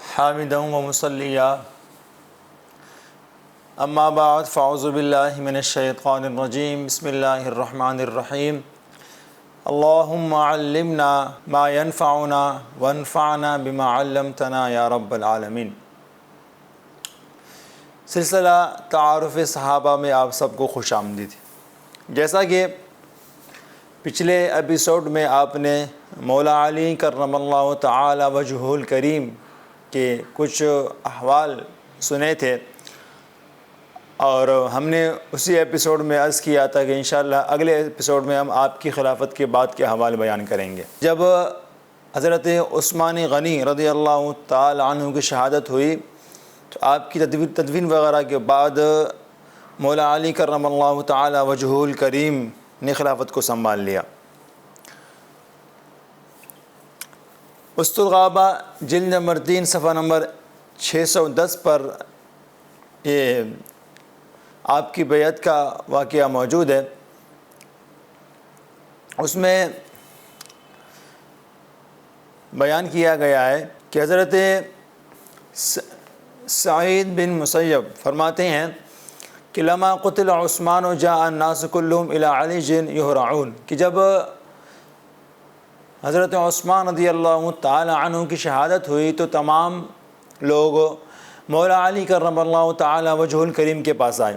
حامدا ومصلیا اما بعد فاعوذ باللہ من الشیطان الرجیم بسم اللہ الرحمن الرحیم اللہم علمنا ما ينفعنا وانفعنا بما علمتنا یا رب العالمین۔ سلسلہ تعارف صحابہ میں آپ سب کو خوش آمدید۔ جیسا کہ پچھلے ایپیسوڈ میں آپ نے مولا علی کرم اللہ تعالی وجہہ الکریم کے کچھ احوال سنے تھے، اور ہم نے اسی ایپیسوڈ میں عرض کیا تھا کہ انشاءاللہ اگلے ایپیسوڈ میں ہم آپ کی خلافت کے بعد کے احوال بیان کریں گے۔ جب حضرت عثمان غنی رضی اللہ تعالی عنہ کی شہادت ہوئی تو آپ کی تدفین وغیرہ کے بعد مولا علی کرم اللہ تعالی وجہہ الکریم نے خلافت کو سنبھال لیا۔ وسط الغابہ جلد نمبر 3 صفحہ نمبر 610 پر یہ آپ کی بیعت کا واقعہ موجود ہے۔ اس میں بیان کیا گیا ہے کہ حضرت سعید بن مسیب فرماتے ہیں کہ لما قتل عثمان جاء الناس كلهم الى علی یہرعون، کہ جب حضرت عثمان رضی اللہ تعالی عنہ کی شہادت ہوئی تو تمام لوگ مولا علی کرم اللہ تعالی وجہہ الکریم کے پاس آئے۔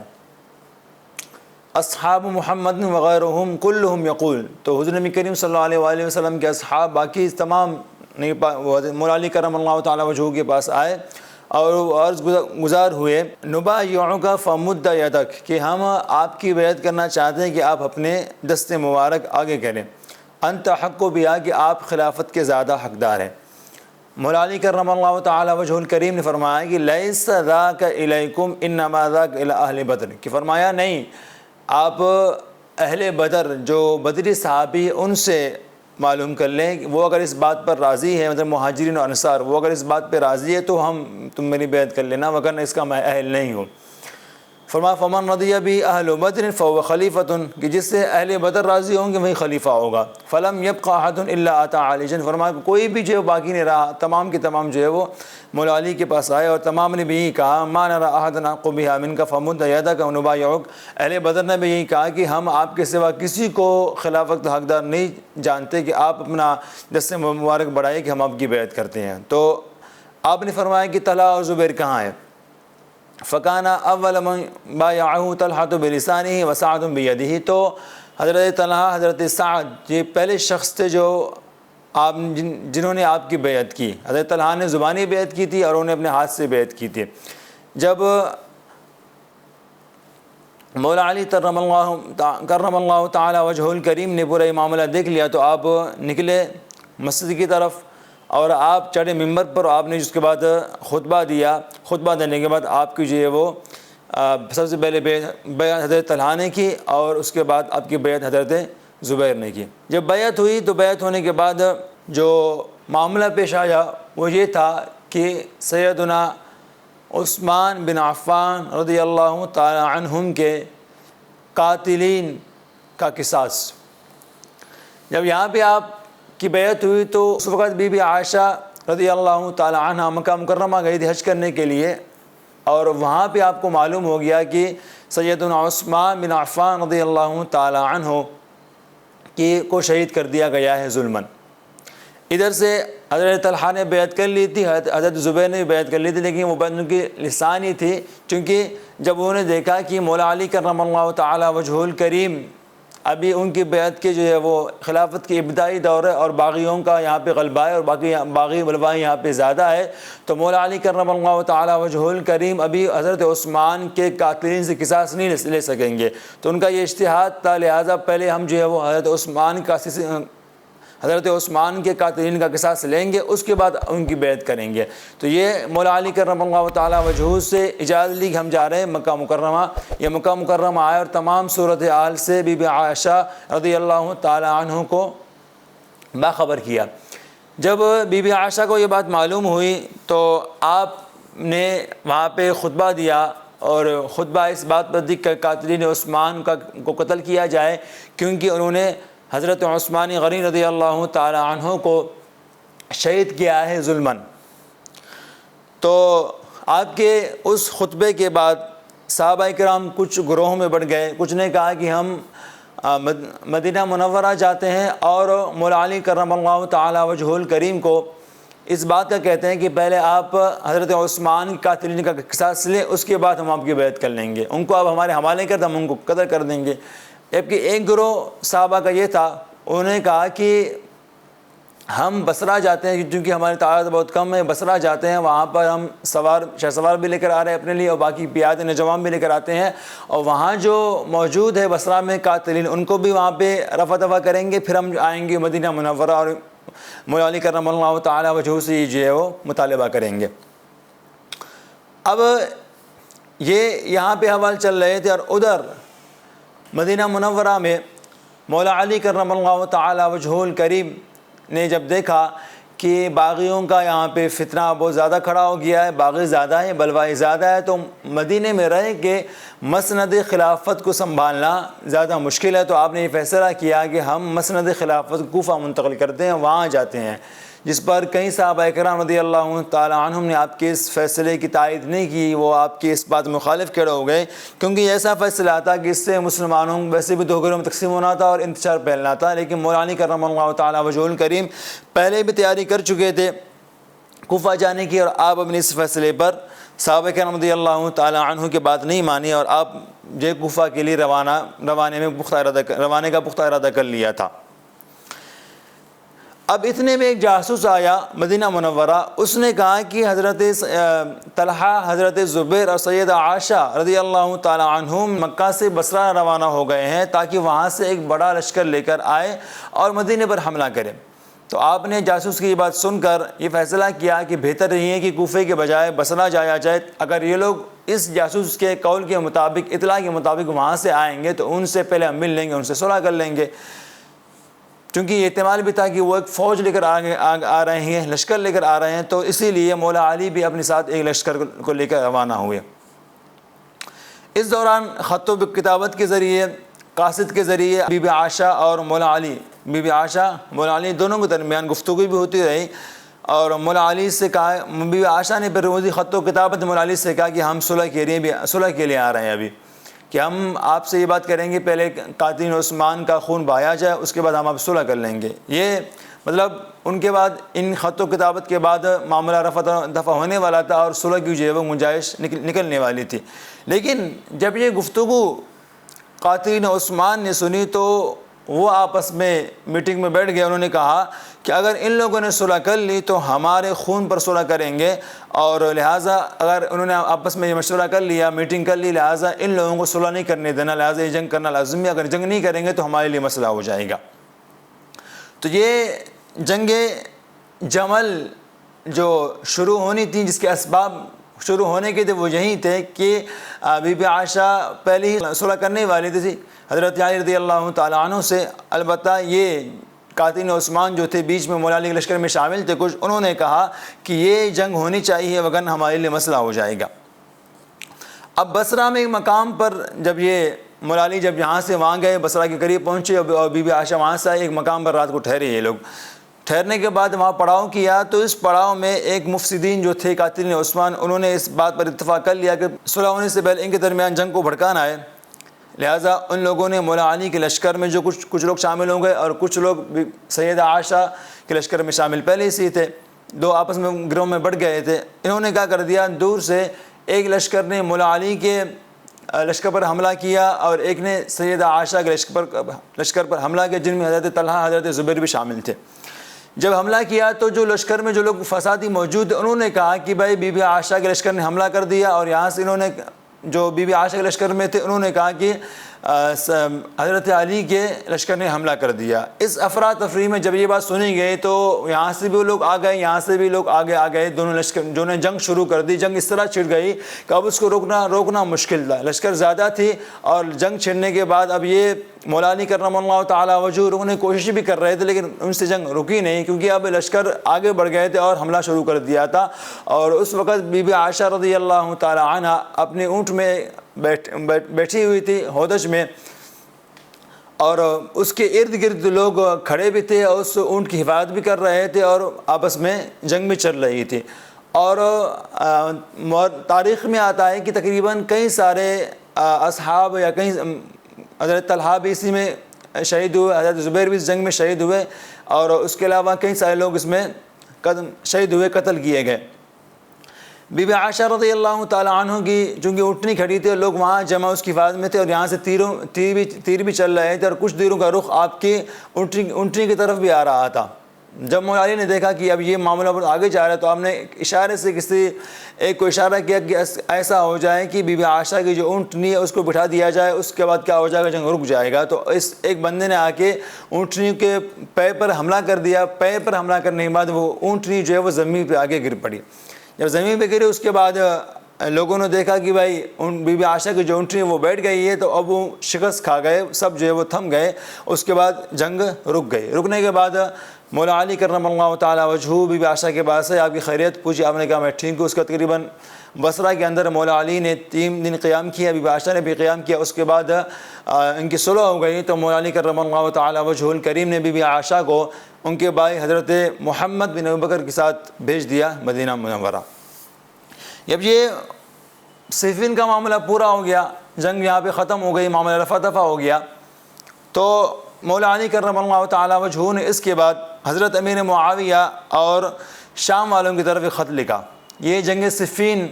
اصحاب محمد وغیرہم کلہم یقول، تو حضور نبی کریم صلی اللہ علیہ وآلہ وسلم کے اصحاب باقی تمام مولا علی کرم اللہ تعالی وجہہ کے پاس آئے اور عرض گزار ہوئے نبایعک فمد یدک، کہ ہم آپ کی بیعت کرنا چاہتے ہیں کہ آپ اپنے دست مبارک آگے کریں، انت حق بیا، کہ آپ خلافت کے زیادہ حقدار ہیں۔ مولا علی کرم اللہ تعالی وجہہ الکریم نے فرمایا کہ لیس ذاک الیکم انما ذاک الی اہل بدر، کہ فرمایا نہیں، آپ اہل بدر جو بدری صحابی ان سے معلوم کر لیں کہ وہ اگر اس بات پر راضی ہے، مطلب مہاجرین و انصار، وہ اگر اس بات پہ راضی ہے تو تم میری بیعت کر لینا، وگرنہ اس کا میں اہل نہیں ہوں۔ فرمایا فمن رضی بی اہل بدر فهو خلیفۃ، کہ جس سے اہل بدر راضی ہوں گے وہی خلیفہ ہوگا۔ فلم یبق احد الا اتى علیٰ، فرمایا کوئی بھی جو باقی نہیں رہا، تمام کے تمام جو ہے وہ مولا علی کے پاس آئے اور تمام نے بھی یہی کہا ما نرى احدا احق بها منك فمد يدك ونبايعك۔ اہل بدر نے بھی یہی کہا کہ ہم آپ کے سوا کسی کو خلافت کا حقدار نہیں جانتے، کہ آپ اپنا دست مبارک بڑھائیے کہ ہم آپ کی بیعت کرتے ہیں۔ تو آپ نے فرمایا کہ طلحہ اور زبیر کہاں ہیں؟ فکان اول من بایعہ طلحہ بلسانہ وسعد بیدہ، تو حضرت طلحہ حضرت سعد یہ پہلے شخص تھے جو آپ جنہوں نے آپ کی بیعت کی۔ حضرت طلحہ نے زبانی بیعت کی تھی اور انہوں نے اپنے ہاتھ سے بیعت کی تھی۔ جب مولا علی کرم اللہ تعالی وجہہ الکریم نے پورا معاملہ دیکھ لیا تو آپ نکلے مسجد کی طرف اور آپ چڑھے ممبر پر، آپ نے اس کے بعد خطبہ دیا۔ خطبہ دینے کے بعد آپ کی جو ہے وہ سب سے پہلے بیعت حضرت طلحہ نے کی اور اس کے بعد آپ کی بیعت حضرت زبیر نے کی۔ جب بیعت ہوئی تو بیعت ہونے کے بعد جو معاملہ پیش آیا وہ یہ تھا کہ سیدنا عثمان بن عفان رضی اللہ تعالی عنہم کے قاتلین کا قصاص۔ جب یہاں پہ آپ کی بیعت ہوئی تو اس وقت بی بی عائشہ رضی اللہ تعالی عنہ مکہ مکرمہ گئی تھی حج کرنے کے لیے، اور وہاں پہ آپ کو معلوم ہو گیا کہ سیدنا عثمان بن عفان رضی اللہ تعالی عنہ کو شہید کر دیا گیا ہے ظلماً۔ ادھر سے حضرت طلحہ نے بیعت کر لی تھی، حضرت زبیر نے بھی بیعت کر لی تھی، لیکن وہ بیعت ان کی لسانی تھی، چونکہ جب انہوں نے دیکھا کہ مولا علی کرم اللہ تعالی وجہہ الکریم ابھی ان کی بیعت کے جو ہے وہ خلافت کے ابتدائی دور ہے اور باغیوں کا یہاں پہ غلبہ ہے اور باقی باغی غلبہ یہاں پہ زیادہ ہے، تو مولا علی کرم اللہ تعالی وجہہ الکریم ابھی حضرت عثمان کے قاتلین سے قصاص نہیں لے سکیں گے، تو ان کا یہ اجتہاد تھا، لہٰذا پہلے ہم جو ہے وہ حضرت عثمان کے قاتلین کا قصاص لیں گے، اس کے بعد ان کی بیعت کریں گے۔ تو یہ مولا علی کرم اللہ تعالی وجہہ سے اجازت لی کہ ہم جا رہے ہیں مکہ مکرمہ۔ یہ مکہ مکرمہ آئے اور تمام صورتحال سے بی بی عائشہ رضی اللہ تعالی عنہ کو باخبر کیا۔ جب بی بی عائشہ کو یہ بات معلوم ہوئی تو آپ نے وہاں پہ خطبہ دیا اور خطبہ اس بات پر دی کہ قاتلین عثمان کو قتل کیا جائے، کیونکہ انہوں نے حضرت عثمان غنی رضی اللہ تعالی عنہ کو شہید کیا ہے ظلماً۔ تو آپ کے اس خطبے کے بعد صحابہ کرام کچھ گروہوں میں بڑھ گئے. کچھ نے کہا کہ ہم مدینہ منورہ جاتے ہیں اور مولا علی کرم اللہ تعالی وجہہ الکریم کو اس بات کا کہتے ہیں کہ پہلے آپ حضرت عثمان کی قاتلین کا قصاص لیں, اس کے بعد ہم آپ کی بیعت کر لیں گے, ان کو آپ ہمارے حوالے کر دیں, ہم ان کو قتل کر دیں گے. جبکہ ایک گروہ صحابہ کا یہ تھا, انہوں نے کہا کہ ہم بصرہ جاتے ہیں کیونکہ ہماری تعداد بہت کم ہے, بصرہ جاتے ہیں, وہاں پر ہم شہ سوار بھی لے کر آ رہے ہیں اپنے لیے اور باقی پیادے نوجوان بھی لے کر آتے ہیں, اور وہاں جو موجود ہے بصرہ میں قاتلین ان کو بھی وہاں پہ رفع دفع کریں گے, پھر ہم آئیں گے مدینہ منورہ اور مولا علی کرم اللہ تعالی وجہہ سے جو ہے وہ مطالبہ کریں گے. اب یہ یہاں پہ حوال چل رہے تھے, اور ادھر مدینہ منورہ میں مولا علی کرم اللہ تعالی وجہہ الکریم نے جب دیکھا کہ باغیوں کا یہاں پہ فتنہ بہت زیادہ کھڑا ہو گیا ہے, باغی زیادہ ہے, بلوائی زیادہ ہے, تو مدینے میں رہ کے مسند خلافت کو سنبھالنا زیادہ مشکل ہے. تو آپ نے یہ فیصلہ کیا کہ ہم مسند خلافت کوفہ منتقل کرتے ہیں, وہاں جاتے ہیں, جس پر کئی صحابہ کرام رضی اللہ تعالی عنہم نے آپ کے اس فیصلے کی تائید نہیں کی, وہ آپ کے اس بات مخالف کھڑے ہو گئے, کیونکہ یہ ایسا فیصلہ تھا کہ اس سے مسلمانوں ویسے بھی دو گروہوں میں تقسیم ہونا تھا اور انتشار پھیلنا تھا. لیکن مولا علی کرم اللہ تعالی وجہہ الکریم پہلے بھی تیاری کر چکے تھے کوفہ جانے کی, اور آپ اپنے اس فیصلے پر صحابہ کرام رضی اللہ تعالی عنہ کی بات نہیں مانی, اور آپ جو کوفہ کے لیے روانے کا پختہ ارادہ کر لیا تھا. اب اتنے میں ایک جاسوس آیا مدینہ منورہ, اس نے کہا کہ حضرت طلحہ, حضرت زبیر اور سیدہ عائشہ رضی اللہ تعالی عنہم مکہ سے بصرہ روانہ ہو گئے ہیں تاکہ وہاں سے ایک بڑا لشکر لے کر آئے اور مدینے پر حملہ کرے. تو آپ نے جاسوس کی یہ بات سن کر یہ فیصلہ کیا کہ بہتر یہ ہے کہ کوفے کے بجائے بصرہ جایا جائے. اگر یہ لوگ اس جاسوس کے قول کے مطابق, اطلاع کے مطابق وہاں سے آئیں گے تو ان سے پہلے ہم مل لیں گے, ان سے صلح کر لیں گے, کیونکہ یہ احتمال بھی تھا کہ وہ ایک فوج لے کر آ رہے ہیں, لشکر لے کر آ رہے ہیں. تو اسی لیے مولا علی بھی اپنے ساتھ ایک لشکر کو لے کر روانہ ہوئے. اس دوران خط و کتابت کے ذریعے, قاصد کے ذریعے بی بی عائشہ اور مولا علی, بی بی عائشہ مولا علی دونوں کے درمیان گفتگو بھی ہوتی رہی, اور مولا علی سے کہا, بی بی عائشہ نے پھر روزی خط و کتابت مولا علی سے کہا کہ ہم صلح کے لیے آ رہے ہیں ابھی, کہ ہم آپ سے یہ بات کریں گے پہلے قاتل عثمان کا خون بہایا جائے, اس کے بعد ہم آپ صلح کر لیں گے. یہ مطلب ان کے بعد ان خط و کتابت کے بعد معاملہ رفع دفع ہونے والا تھا اور صلح کی جو ہے وہ گنجائش نکلنے والی تھی. لیکن جب یہ گفتگو قاتل عثمان نے سنی تو وہ آپس میں میٹنگ میں بیٹھ گئے. انہوں نے کہا کہ اگر ان لوگوں نے صلح کر لی تو ہمارے خون پر صلح کریں گے, اور لہٰذا اگر انہوں نے آپس میں یہ مشورہ کر لیا, میٹنگ کر لی, لہٰذا ان لوگوں کو صلح نہیں کرنے دینا, لہٰذا یہ جنگ کرنا لازمی ہے, اگر جنگ نہیں کریں گے تو ہمارے لیے مسئلہ ہو جائے گا. تو یہ جنگ جمل جو شروع ہونی تھی, جس کے اسباب شروع ہونے کے تھے وہ یہی تھے کہ بی بی عائشہ پہلے ہی صلح کرنے والی تھی حضرت علی رضی اللہ تعالیٰ عنہ سے. البتہ یہ قاتل عثمان جو تھے بیچ میں مولا علی کے لشکر میں شامل تھے کچھ, انہوں نے کہا کہ یہ جنگ ہونی چاہیے وگرنہ ہمارے لیے مسئلہ ہو جائے گا. اب بصرہ میں ایک مقام پر جب یہ مولا علی جب یہاں سے وہاں گئے, بصرہ کے قریب پہنچے اور بی بی عائشہ وہاں سے آئے, ایک مقام پر رات کو ٹھہرے. یہ لوگ ٹھہرنے کے بعد وہاں پڑاؤ کیا, تو اس پڑاؤ میں ایک مفسدین جو تھے قاتل عثمان, انہوں نے اس بات پر اتفاق کر لیا کہ صلح ہونے سے پہلے ان کے درمیان جنگ کو بھڑکانا ہے. لہٰذا ان لوگوں نے مولا علی کے لشکر میں جو کچھ لوگ شامل ہو گئے, اور کچھ لوگ سیدہ عائشہ کے لشکر میں شامل پہلے سے تھے, دو آپس میں گروہ میں بڑھ گئے تھے. انہوں نے کیا کر دیا, دور سے ایک لشکر نے مولا علی کے لشکر پر حملہ کیا اور ایک نے سیدہ عائشہ کے لشکر پر حملہ کیا, جن میں حضرت طلحہ, حضرت زبیر بھی شامل تھے. جب حملہ کیا تو جو لشکر میں جو لوگ فسادی موجود تھے, انہوں نے کہا کہ بھائی بی بی عائشہ کے لشکر نے حملہ کر دیا, اور یہاں سے انہوں نے جو بی بی عائشہ کے لشکر میں تھے انہوں نے کہا کہ حضرت علی کے لشکر نے حملہ کر دیا. اس افراتفری میں جب یہ بات سنی گئی تو یہاں سے بھی لوگ آ گئے, یہاں سے بھی لوگ آگے آ گئے. دونوں لشکر جو نے جنگ شروع کر دی, جنگ اس طرح چھڑ گئی کہ اب اس کو روکنا مشکل تھا. لشکر زیادہ تھی, اور جنگ چھڑنے کے بعد اب یہ مولا علی کرم اللہ تعالیٰ وجہہ انہیں کوشش بھی کر رہے تھے, لیکن ان سے جنگ رکی نہیں, کیونکہ اب لشکر آگے بڑھ گئے تھے اور حملہ شروع کر دیا تھا. اور اس وقت بی بی عائشہ رضی اللہ تعالیٰ عنہ اپنے اونٹ میں بیٹھی ہوئی تھی ہودج میں, اور اس کے ارد گرد لوگ کھڑے بھی تھے اور اس اونٹ کی حفاظت بھی کر رہے تھے, اور آپس میں جنگ بھی چل رہی تھی. اور تاریخ میں آتا ہے کہ تقریباً کئی سارے اصحاب یا کئی حضرت طلحہ بھی اسی میں شہید ہوئے، حضرت زبیر بھی اس جنگ میں شہید ہوئے، اور اس کے علاوہ کئی سارے لوگ اس میں شہید ہوئے، قتل کیے گئے۔ بی بی عائشہ رضی اللہ تعالیٰ عنہ کی چونکہ اونٹنی کھڑی تھی اور لوگ وہاں جمع اس کی حفاظت میں تھے، اور یہاں سے تیر بھی چل رہے تھے، اور کچھ تیروں کا رخ آپ کی اونٹنی کی طرف بھی آ رہا تھا۔ جب مولا علی نے دیکھا کہ اب یہ معاملہ بہت آگے جا رہا ہے، تو آپ نے اشارے سے کسی ایک کو اشارہ کیا کہ ایسا ہو جائے کہ بی بی عائشہ کی جو اونٹنی ہے اس کو بٹھا دیا جائے، اس کے بعد کیا ہو جائے گا، جنگ رک جائے گا۔ تو اس ایک بندے نے آ کے اونٹنی کے پے پر حملہ کر دیا، پے پر حملہ کرنے کے بعد وہ اونٹنی جو ہے وہ زمین پہ آگے گر پڑی۔ جب زمین پہ گری اس کے بعد لوگوں نے دیکھا کہ بھائی بی بی عائشہ کی جو اونٹنی وہ بیٹھ گئی ہے، تو اب وہ شکست کھا گئے، سب جو ہے وہ تھم گئے۔ اس کے بعد جنگ رک گئی۔ رکنے کے بعد مولا علی کرم اللہ تعالیٰ وجہہ بی بی عائشہ کے پاس ہے، آپ کی خیریت پوچھی، آپ نے کہا میں ٹھیک ہوں۔ اس کا تقریباً بصرہ کے اندر مولا علی نے 3 دن قیام کیا، بی بی عائشہ نے بھی قیام کیا۔ اس کے بعد ان کی صلح ہو گئی، تو مولا علی کرم اللہ تعالیٰ وجہہ الکریم نے بی بی عائشہ کو ان کے بھائی حضرت محمد بن ابوبکر کے ساتھ بھیج دیا مدینہ منورہ۔ جب یہ صفین کا معاملہ پورا ہو گیا، جنگ یہاں پہ ختم ہو گئی، معاملہ رفع دفع ہو گیا، تو مولا علی کرم اللہ تعالیٰ وجہہ نے اس کے بعد حضرت امیر معاویہ اور شام والوں کی طرف ایک خط لکھا۔ یہ جنگ صفین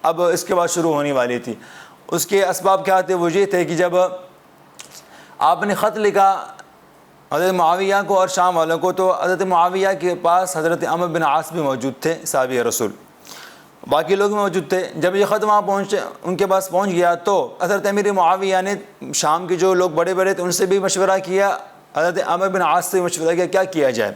اب اس کے بعد شروع ہونے والی تھی۔ اس کے اسباب کیا تھے؟ وہ یہ تھے کہ جب آپ نے خط لکھا حضرت معاویہ کو اور شام والوں کو، تو حضرت معاویہ کے پاس حضرت عمرو بن عاص بھی موجود تھے، صحابی رسول، باقی لوگ بھی موجود تھے۔ جب یہ خط وہاں ان کے پاس پہنچ گیا، تو حضرت امیر معاویہ نے شام کے جو لوگ بڑے بڑے تھے ان سے بھی مشورہ کیا، حضرت عمرو بن عاص سے مشورہ کیا کیا جائے۔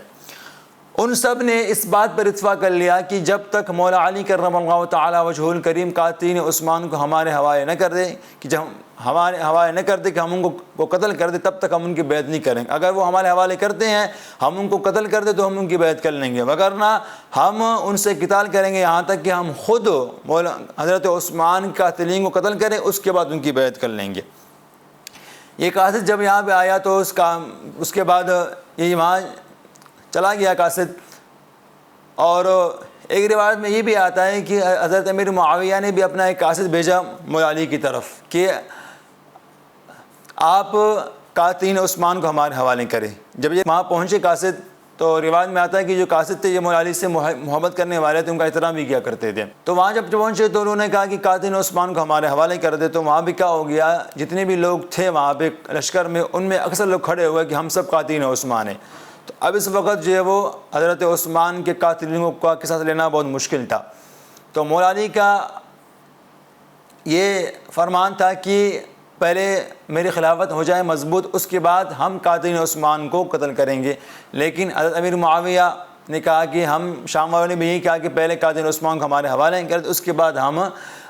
ان سب نے اس بات پر اتفاق کر لیا کہ جب تک مولا علی کرم اللہ تعالیٰ وجہہ الکریم قاتلین عثمان کو ہمارے حوالے نہ کر دے، کہ جب ہمارے حوالے نہ کر دے کہ ہم ان کو قتل کر دے، تب تک ہم ان کی بیعت نہیں کریں گے۔ اگر وہ ہمارے حوالے کرتے ہیں، ہم ان کو قتل کر دے، تو ہم ان کی بیعت کر لیں گے، وگرنہ ہم ان سے قتال کریں گے یہاں تک کہ ہم خود مولا حضرت عثمان قاتلین کو قتل کریں، اس کے بعد ان کی بیعت کر لیں گے۔ یہ قاصد جب یہاں پہ آیا تو اس کے بعد یہ وہاں چلا گیا قاصد۔ اور ایک روایت میں یہ بھی آتا ہے کہ حضرت امیر معاویہ نے بھی اپنا ایک قاصد بھیجا مولا علی کی طرف کہ آپ قاتلین عثمان کو ہمارے حوالے کریں۔ جب یہ وہاں پہنچے قاصد، تو روایت میں آتا ہے کہ جو قاصد تھے یہ مولا علی سے محبت کرنے والے تھے، ان کا احترام بھی کیا کرتے تھے۔ تو وہاں جب پہنچے تو انہوں نے کہا کہ قاتلین عثمان کو ہمارے حوالے کر دے۔ تو وہاں بھی کیا ہو گیا، جتنے بھی لوگ تھے وہاں پہ لشکر میں، ان میں اکثر لوگ کھڑے ہوئے کہ ہم سب قاتلین عثمان ہیں۔ تو اب اس وقت جو ہے وہ حضرت عثمان کے قاتلین کا قصاص لینا بہت مشکل تھا۔ تو مولا علی کا یہ فرمان تھا کہ پہلے میری خلافت ہو جائے مضبوط، اس کے بعد ہم قاتلین عثمان کو قتل کریں گے۔ لیکن حضرت امیر معاویہ نے کہا کہ ہم، شام والوں نے بھی یہی کہا کہ پہلے قاتلین عثمان کو ہمارے حوالے کریں، اس کے بعد ہم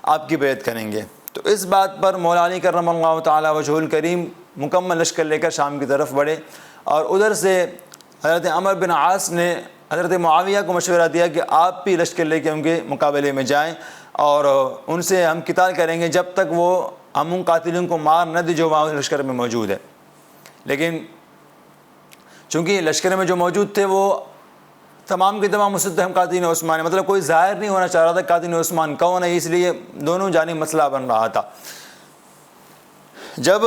آپ کی بیعت کریں گے۔ تو اس بات پر مولا علی کرم اللہ تعالیٰ وجہہ الکریم مکمل لشکر لے کر شام کی طرف بڑھے، اور ادھر سے حضرت عمرو بن عاص نے حضرت معاویہ کو مشورہ دیا کہ آپ بھی لشکر لے کے ان کے مقابلے میں جائیں، اور ان سے ہم قتال کریں گے جب تک وہ ہم ان قاتلوں کو مار نہ دے جو وہاں لشکر میں موجود ہے۔ لیکن چونکہ لشکر میں جو موجود تھے وہ تمام کے تمام مستحکم قاتلین عثمان ہیں، مطلب کوئی ظاہر نہیں ہونا چاہ رہا تھا قاتلین عثمان کون ہے، اس لیے دونوں جانب مسئلہ بن رہا تھا۔ جب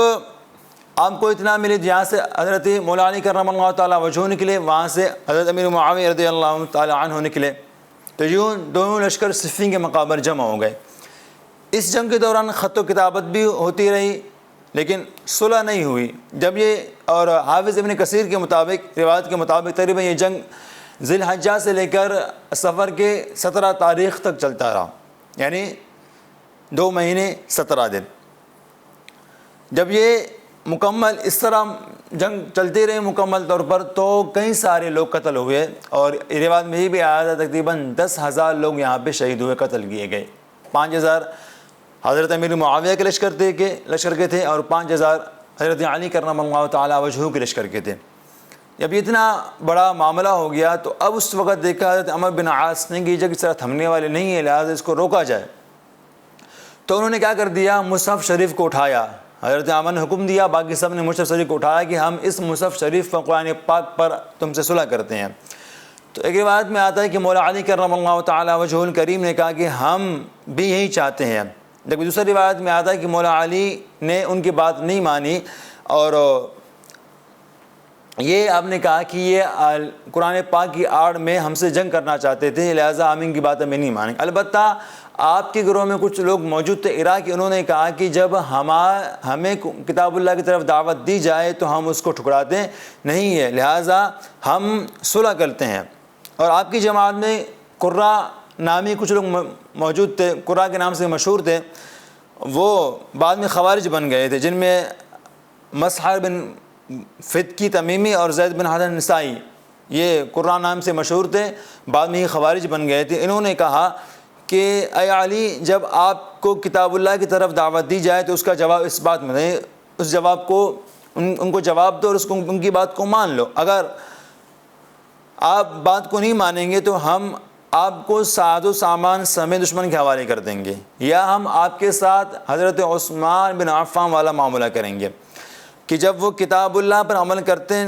آپ کو اطلاع ملی جہاں سے حضرت مولا علی کرم اللہ تعالیٰ وجہہ نکلے، وہاں سے حضرت امیر معاویہ رضی اللہ تعالیٰ عنہ نکلے، تو یوں دونوں لشکر صفین کے مقابر جمع ہو گئے۔ اس جنگ کے دوران خط و کتابت بھی ہوتی رہی، لیکن صلح نہیں ہوئی۔ جب یہ، اور حافظ ابن کثیر کے مطابق، روایت کے مطابق تقریباً یہ جنگ ذی الحجہ سے لے کر صفر کے 17 تاریخ تک چلتا رہا، یعنی 2 مہینے 17 دن۔ جب یہ مکمل اس طرح جنگ چلتی رہی مکمل طور پر، تو کئی سارے لوگ قتل ہوئے، اور روایت میں یہ بھی آیا تھا تقریباً 10,000 لوگ یہاں پہ شہید ہوئے، قتل کیے گئے۔ 5,000 حضرت امیر معاویہ کے لشکر کے تھے، اور 5,000 حضرت علی کرم اللہ تعالیٰ وجہہ کے لشکر کے تھے۔ جب اتنا بڑا معاملہ ہو گیا، تو اب اس وقت دیکھا حضرت عمرو بن عاص نے کہ یہ جنگ اس طرح تھمنے والے نہیں ہے، لہٰذا اس کو روکا جائے۔ تو انہوں نے کیا کر دیا، مصحف شریف کو اٹھایا۔ حضرت عمر نے حکم دیا، باقی سب نے مصحف شریف کو اٹھایا کہ ہم اس مصحف شریف پر، قرآن پاک پر تم سے صلح کرتے ہیں۔ تو ایک روایت میں آتا ہے کہ مولا علی کرم اللہ تعالی وجہہ الکریم نے کہا کہ ہم بھی یہی چاہتے ہیں، جبکہ دوسری روایت میں آتا ہے کہ مولا علی نے ان کی بات نہیں مانی اور یہ آپ نے کہا کہ یہ قرآن پاک کی آڑ میں ہم سے جنگ کرنا چاہتے تھے، لہٰذا ہم ان کی باتیں میں نہیں مانیں۔ البتہ آپ کے گروہ میں کچھ لوگ موجود تھے عراق، انہوں نے کہا کہ جب ہمیں کتاب اللہ کی طرف دعوت دی جائے تو ہم اس کو ٹھکراتے نہیں ہیں، لہٰذا ہم صلح کرتے ہیں۔ اور آپ کی جماعت میں قرہ نامی کچھ لوگ موجود تھے، قرہ کے نام سے مشہور تھے، وہ بعد میں خوارج بن گئے تھے، جن میں مسحر بن فتکی تمیمی اور زید بن حسن نسائی، یہ قرہ نام سے مشہور تھے، بعد میں ہی خوارج بن گئے تھے۔ انہوں نے کہا کہ اے علی، جب آپ کو کتاب اللہ کی طرف دعوت دی جائے تو اس کا جواب اس بات میں نہیں، اس جواب کو ان کو جواب دو اور ان کی بات کو مان لو۔ اگر آپ بات کو نہیں مانیں گے تو ہم آپ کو ساز و سامان سمیت دشمن کے حوالے کر دیں گے، یا ہم آپ کے ساتھ حضرت عثمان بن عفان والا معاملہ کریں گے کہ جب وہ کتاب اللہ پر عمل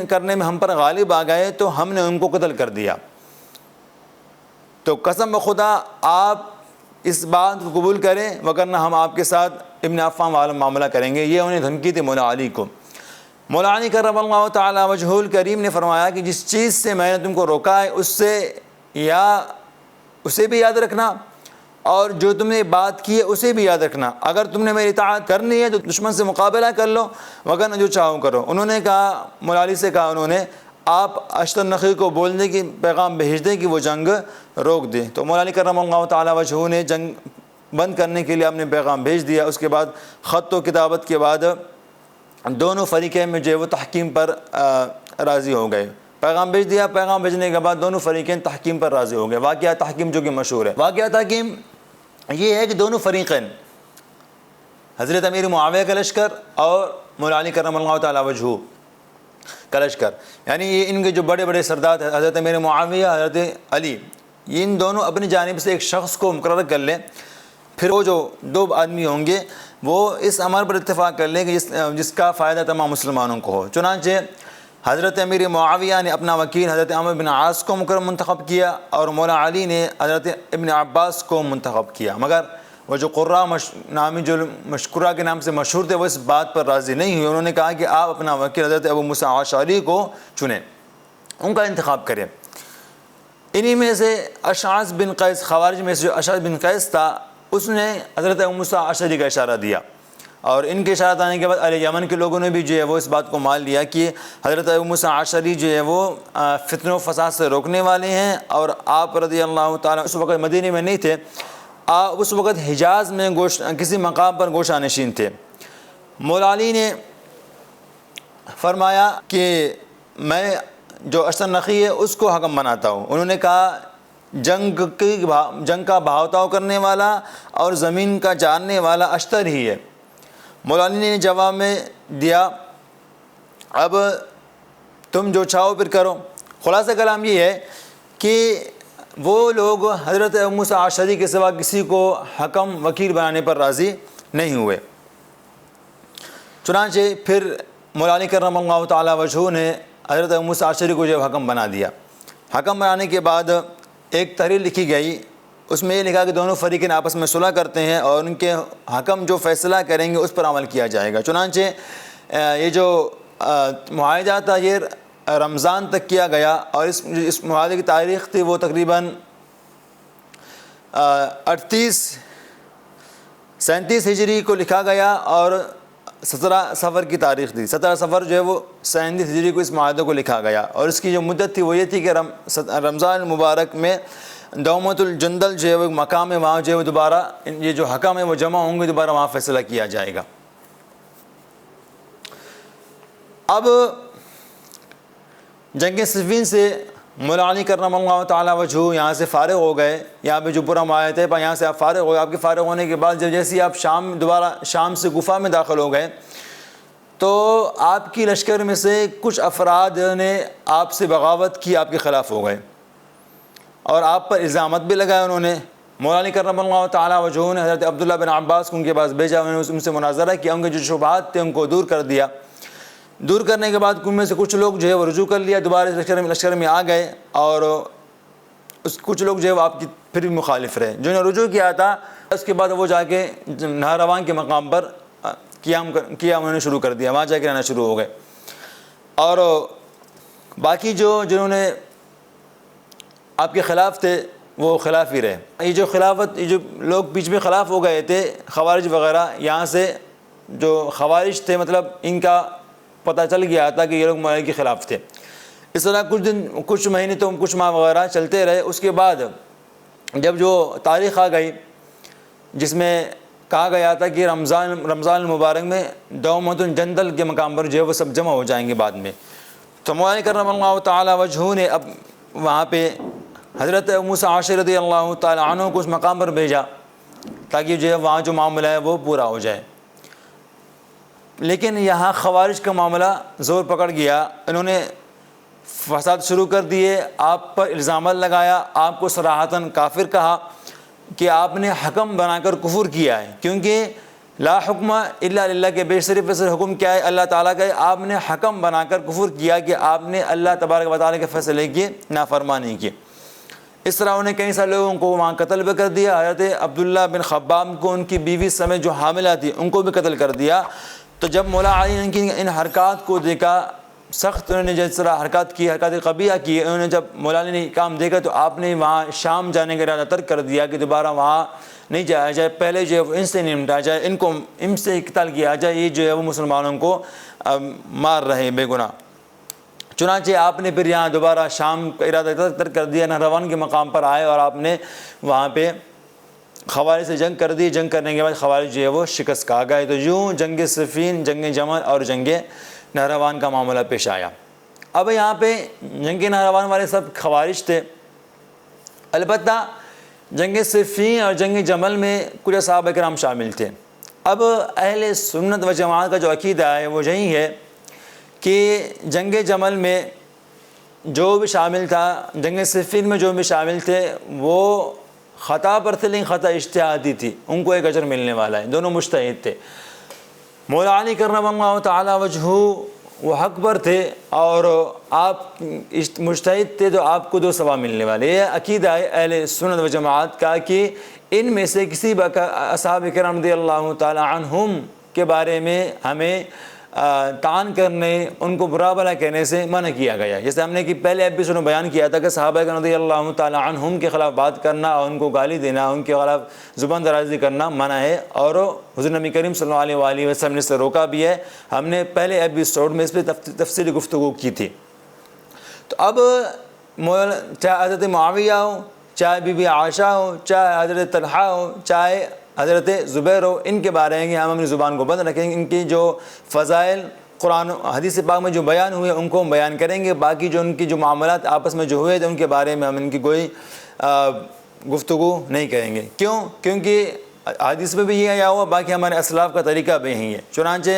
کرنے میں ہم پر غالب آ گئے تو ہم نے ان کو قتل کر دیا۔ تو قسم بخدا آپ اس بات کو قبول کریں، وگرنہ ہم آپ کے ساتھ ابن عفان والا معاملہ کریں گے۔ یہ انہیں دھمکی تھی مولا علی کو۔ مولا علی کرم اللہ تعالی وجہہ الکریم نے فرمایا کہ جس چیز سے میں نے تم کو روکا ہے اس سے یا اسے بھی یاد رکھنا، اور جو تم نے بات کی ہے اسے بھی یاد رکھنا۔ اگر تم نے میری اطاعت کرنی ہے تو دشمن سے مقابلہ کر لو، وگرنہ جو چاہو کرو۔ انہوں نے کہا، مولا علی سے کہا انہوں نے، آپ اشتر نقی کو بولنے کی پیغام بھیج دیں کہ وہ جنگ روک دے۔ تو مولا علی کرم اللہ تعالی وجہہ نے جنگ بند کرنے کے لیے اپنے پیغام بھیج دیا۔ اس کے بعد خط و کتابت کے بعد دونوں فریقین میں جو ہے وہ تحکیم پر راضی ہو گئے۔ پیغام بھیج دیا، پیغام بھیجنے کے بعد دونوں فریقین تحکیم پر راضی ہو گئے۔ واقعہ تحکیم جو کہ مشہور ہے، واقعہ تحکیم یہ ہے کہ دونوں فریقین، حضرت امیر معاویہ کا لشکر اور مولا علی کرم اللہ تعالی وجہہ کا لشکر، یعنی یہ ان کے جو بڑے بڑے سردار ہیں، حضرت امیر معاویہ، حضرت علی، ان دونوں اپنی جانب سے ایک شخص کو مقرر کر لیں، پھر وہ جو دو آدمی ہوں گے وہ اس امر پر اتفاق کر لیں کہ جس کا فائدہ تمام مسلمانوں کو ہو۔ چنانچہ حضرت امیر معاویہ نے اپنا وکیل حضرت عمرو بن عاص کو منتخب کیا اور مولا علی نے حضرت ابن عباس کو منتخب کیا، مگر وہ جو قرہ نامی جو قرہ کے نام سے مشہور تھے وہ اس بات پر راضی نہیں ہوئے۔ انہوں نے کہا کہ آپ اپنا وکیل حضرت ابو موسیٰ اشعری کو چنیں، ان کا انتخاب کریں۔ انہی میں سے اشعث بن قیس، خوارج میں سے جو اشعث بن قیس تھا، اس نے حضرت ابو موسیٰ اشعری کا اشارہ دیا، اور ان کے اشارہ آنے کے بعد اہل یمن کے لوگوں نے بھی جو ہے وہ اس بات کو مان لیا کہ حضرت ابو موسیٰ اشعری جو ہے وہ فتنہ و فساد سے روکنے والے ہیں، اور آپ رضی اللہ تعالیٰ اس وقت مدینے میں نہیں تھے، آپ اس وقت حجاز میں کسی مقام پر گوشہ نشین تھے۔ مولا علی نے فرمایا کہ میں جو اشتر نقی ہے اس کو حکم بناتا ہوں۔ انہوں نے کہا جنگ کا بہاؤ کرنے والا اور زمین کا جاننے والا اشتر ہی ہے۔ مولا علی نے جواب میں دیا، اب تم جو چاہو پھر کرو۔ خلاصہ کلام یہ ہے کہ وہ لوگ حضرت ابو موسیٰ اشعری کے سوا کسی کو حکم وکیل بنانے پر راضی نہیں ہوئے۔ چنانچہ پھر مولا علی کرم اللہ تعالی وجہہ نے حضرت ابو موسیٰ اشعری کو جو حکم بنا دیا۔ حکم بنانے کے بعد ایک تحریر لکھی گئی، اس میں یہ لکھا کہ دونوں فریقین آپس میں صلح کرتے ہیں اور ان کے حکم جو فیصلہ کریں گے اس پر عمل کیا جائے گا۔ چنانچہ یہ جو معاہدہ تھا یہ رمضان تک کیا گیا، اور اس معاہدے کی تاریخ تھی وہ تقریباً 37 ہجری کو لکھا گیا، اور 17 صفر کی تاریخ تھی۔ 17 صفر جو ہے وہ 37 ہجری کو اس معاہدے کو لکھا گیا، اور اس کی جو مدت تھی وہ یہ تھی کہ رمضان المبارک میں دومۃ الجندل جو ہے وہ مقام ہے، وہاں جو ہے وہ دوبارہ یہ جو حکم ہے وہ جمع ہوں گے، دوبارہ وہاں فیصلہ کیا جائے گا۔ اب جنگ صفین سے مولا علی کرم اللہ تعالی وجہہ یہاں سے فارغ ہو گئے، یہاں پہ جو پورا معاہدہ ہے یہاں سے آپ فارغ ہو گئے۔ آپ کے فارغ ہونے کے بعد جیسے آپ دوبارہ شام سے کوفہ میں داخل ہو گئے تو آپ کی لشکر میں سے کچھ افراد نے آپ سے بغاوت کی، آپ کے خلاف ہو گئے اور آپ پر الزامات بھی لگائے انہوں نے۔ مولا علی کرم اللہ تعالی وجہہ نے حضرت عبداللہ بن عباس کو ان کے پاس بھیجا، انہوں نے ان سے مناظرہ کیا، ان کے جو شبہات تھے ان کو دور کر دیا۔ دور کرنے کے بعد ان میں سے کچھ لوگ جو ہے وہ رجوع کر لیا، دوبارہ لشکر میں آ گئے، اور کچھ لوگ جو ہے وہ آپ کی پھر بھی مخالف رہے. جو نے رجوع کیا تھا اس کے بعد وہ جا کے نہروان کے مقام پر قیام انہوں نے شروع کر دیا, وہاں جا کے رہنا شروع ہو گئے. اور باقی جنہوں نے آپ کے خلاف تھے وہ خلاف ہی رہے. یہ جو لوگ بیچ میں خلاف ہو گئے تھے خوارج وغیرہ, یہاں سے جو خوارج تھے مطلب ان کا پتہ چل گیا تھا کہ یہ لوگ مولا علی کے خلاف تھے. اس طرح کچھ مہینے تو کچھ ماہ وغیرہ چلتے رہے. اس کے بعد جب جو تاریخ آ گئی جس میں کہا گیا تھا کہ رمضان المبارک میں دومۃ الجندل کے مقام پر جو ہے وہ سب جمع ہو جائیں گے بعد میں, تو مولا علی کرم اللہ تعالی وجہہ نے اب وہاں پہ حضرت موسیٰ عاشر رضی اللہ تعالی عنہ کو اس مقام پر بھیجا تاکہ جو ہے وہاں جو معاملہ ہے وہ پورا ہو جائے. لیکن یہاں خوارج کا معاملہ زور پکڑ گیا. انہوں نے فساد شروع کر دیے, آپ پر الزامات لگایا, آپ کو صراحتاً کافر کہا کہ آپ نے حکم بنا کر کفر کیا ہے, کیونکہ لا حکم الا للہ کے بے صرف حکم کیا ہے اللہ تعالیٰ کا ہے. آپ نے حکم بنا کر کفر کیا کہ آپ نے اللہ تبارک و تعالیٰ کے فیصلے کی نافرمانی کی. اس طرح انہیں کئی سارے لوگوں کو وہاں قتل بھی کر دیا. حضرت عبداللہ بن خباب کو ان کی بیوی سمیت جو حاملہ تھی ان کو بھی قتل کر دیا. تو جب مولا علی نے ان حرکات کو دیکھا, سخت انہوں نے جس طرح حرکات قبیحہ کی, انہوں نے جب مولا علی نے کام دیکھا تو آپ نے وہاں شام جانے کا ارادہ ترک کر دیا کہ دوبارہ وہاں نہیں جایا جائے, پہلے جو ہے ان سے نمٹا جائے, ان سے قتال کیا جائے, یہ جو ہے وہ مسلمانوں کو مار رہے بے گناہ. چنانچہ آپ نے پھر یہاں دوبارہ شام کا ارادہ ترک کر دیا, نہروان کے مقام پر آئے اور آپ نے وہاں پہ خوارج سے جنگ کر دی. جنگ کرنے کے بعد خوارج جو ہے وہ شکست کھا گئے. تو یوں جنگ صفین, جنگ جمل اور جنگ نہروان کا معاملہ پیش آیا. اب یہاں پہ جنگ نہروان والے سب خوارج تھے, البتہ جنگ صفین اور جنگ جمل میں کچھ صحابہ کرام شامل تھے. اب اہل سنت و جماعت کا جو عقیدہ ہے وہ یہی ہے کہ جنگ جمل میں جو بھی شامل تھا, جنگ صفین میں جو بھی شامل تھے وہ خطا پر تھے, لیکن خطا اجتہادی تھی, ان کو ایک اجر ملنے والا ہے. دونوں مجتہد تھے. مولا علی کرم اللہ تعالی وجہہ وہ حق پر تھے اور آپ مجتہد تھے, تو آپ کو 2 ثواب ملنے والے. یہ عقیدہ ہے اہل سنت و جماعت کا کہ ان میں سے کسی اصحاب کرام رضی اللہ تعالی عنہم کے بارے میں ہمیں طعن کرنے, ان کو برا بھلا کہنے سے منع کیا گیا. جیسے ہم نے کہ پہلے ایپیسوڈ میں بیان کیا تھا کہ صحابہ کرام رضی اللہ تعالی عنہم کے خلاف بات کرنا اور ان کو گالی دینا, ان کے خلاف زبان درازی کرنا منع ہے, اور حضور نبی کریم صلی اللہ علیہ وآلہ وسلم نے اس سے روکا بھی ہے. ہم نے پہلے ایپیسوڈ میں اس پہ تفصیلی گفتگو کی تھی. تو اب چاہے حضرت معاویہ ہو, چاہے بی بی عائشہ ہو, چاہے حضرت طلحہ ہو, چاہے حضرت زبیر ہو, ان کے بارے میں ہم اپنی زبان کو بند رکھیں گے. ان کی جو فضائل قرآن و حدیث پاک میں جو بیان ہوئے ان کو ہم بیان کریں گے. باقی جو ان کی جو معاملات آپس میں جو ہوئے تھے ان کے بارے میں ہم ان کی کوئی گفتگو نہیں کریں گے. کیوں؟ کیونکہ حدیث میں بھی یہ آیا ہوا, باقی ہمارے اسلاف کا طریقہ بھی یہی ہے. چنانچہ